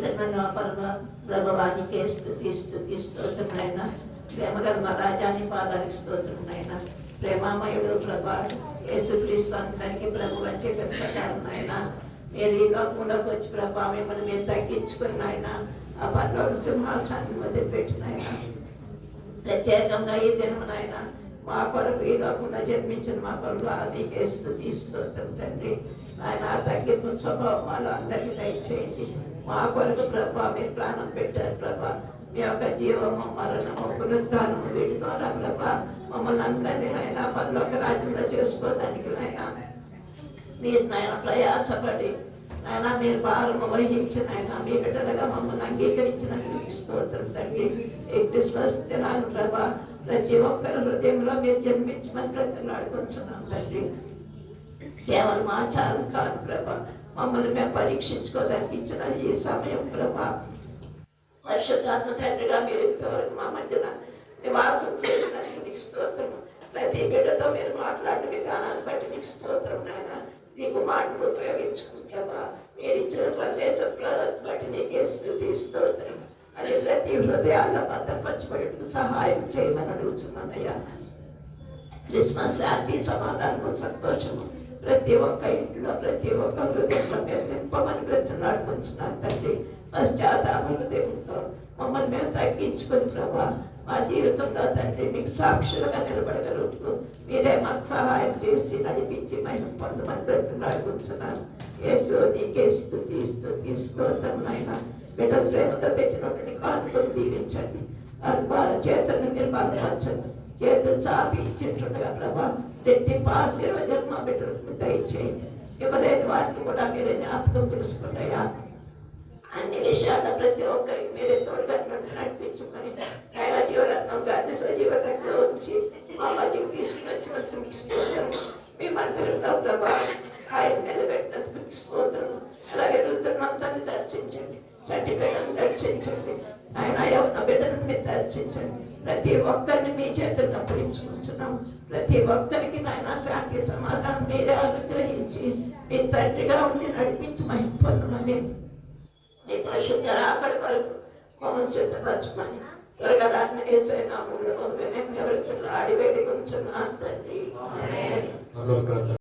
పరిశుద్ధమైన పరమ ప్రభావానికి స్తోత్రమైన ప్రేమగల మా రాజాని పాదానికి స్తోత్రమైన ప్రేమామయుడు ప్రభా యేసుక్రీస్తు అందరికీ ప్రభు అని చెప్పిన ప్రకారం ఆయన మీరు ఈ లోకంలోకి వచ్చి ప్రభా మిమ్మల్ని మీరు తగ్గించుకుని ఆయన ఆ పరలోక సింహాసనాన్ని వదిలిపెట్టిన ఆయన ప్రత్యేకంగా ఈ దినమునైన మా కొరకు ఈ లోకంలో జన్మించిన మా కొరకు నీకే స్తోత్రం తండ్రి ఆయన తగ్గింపు స్వభావాలు అందరికీ దయచేయండి. మా కొరకు ప్రభా మీరు ప్రాణం పెట్టారు ప్రభా, మీ యొక్క జీవము మరణము పునరుద్ధానము వీటి ద్వారా ప్రభా మమ్మల్ని అందరినీ నాయన పరలోక రాజ్యంలో చేసుకోవడానికి నాయన మీరు నాయన ప్రయాసపడి నాయన మీరు భారము వహించిన ఆయన మీ బిడ్డలుగా మమ్మల్ని అంగీకరించినందుకు స్తోత్రం తండ్రి. ఈ క్రిస్మస్ దినాలు ప్రభా ప్రతి ఒక్కరి హృదయంలో మీరు జన్మించమని బ్రతిలాడుకుంటున్నాం తండ్రి. కేవలం ఆచారం కాదు ప్రభా, మమ్మల్ని మేము పరీక్షించుకోవడానికి ఇచ్చిన ఈ సమయం ప్రభా పరిశుద్ధాత్మ తండ్రిగా మీరు ఇంతవరకు మా మధ్యన నివాసం చేసినందుకు నీకు స్తోత్రం. ప్రతి బిడ్డతో మీరు మాట్లాడిన విధానాన్ని బట్టి నీకు స్తోత్రం నాయన. నీకు మాటలు ఉపయోగించుకుంటావా మీరు ఇచ్చిన సందేశం బట్టి నీకే స్తోత్రం. అది ప్రతి హృదయాల్లో భద్రపరచబడి సహాయం చేయమని అడుగుతున్నానయ్యా. క్రిస్మస్ శాంతి సమాధానము సంతోషము ప్రతి ఒక్క ఇంట్లో ప్రతి ఒక్క హృదయంలో మేము నింపమని బ్రతిలాడుకుంటున్నాను తండ్రి. పశ్చాత్తాప హృదయంతో మమ్మల్ని మేము తగ్గించుకుని ప్రభా మా జీవితంలో తండ్రి మీకు సాక్షులుగా నిలబడగలుగుతూ మీరే మాకు సహాయం చేసి నడిపించి మేము పొందమని బ్రతిలాడుకుంటున్నాను. యేసు నీకే స్తోత్రం నాయన. బిడ్డల ప్రేమతో తెచ్చినటువంటి కానుకలు దీవించండి. చేతులను మీరు బలపరచండి. చేతులు చాపి ఇచ్చింటుండగా ప్రభా రెట్టింపు ఆశీర్వజనం మా బిడ్డలకు దయచేయండి. ఇవ్వలేని వాటిని కూడా మీరే జ్ఞాపకం చేసుకుంటాయా. అన్ని విషయాల్లో ప్రతి ఒక్కరికి మీరే తోడుగా నడిపించుకొని ఆయన జీవరత్నం గారిని సజీవరంలో ఉంచి మా మధ్యకు తీసుకుని వచ్చినందుకు మీకు స్తోత్రం. మీ మందిరంలో ప్రభా ఆయన నిలబెట్టినందుకు మీకు స్తోత్రం. అలాగే రుద్రమంతాన్ని దర్శించండి, చట్టిపేటను దర్శించండి, ఆయన యవ్వన బిడ్డను మీరు దర్శించండి. ప్రతి ఒక్కరిని మీ చేతులు అప్పగించుకుంటున్నాం. ప్రతి ఒక్కరికి నాయన శాంతి సమాధానం మీరే అనుగ్రహించి మీ తండ్రిగా ఉండి నడిపించి మహిమ పొందమని నీతో శుద్ధ అక్కడి వరకు మమ్మల్ని సిద్ధపరచమని త్వరగా రాసిన యేసయ్య నామములో వినయం ఎవరి ఆడి వేడి కొంచెం తండ్రి.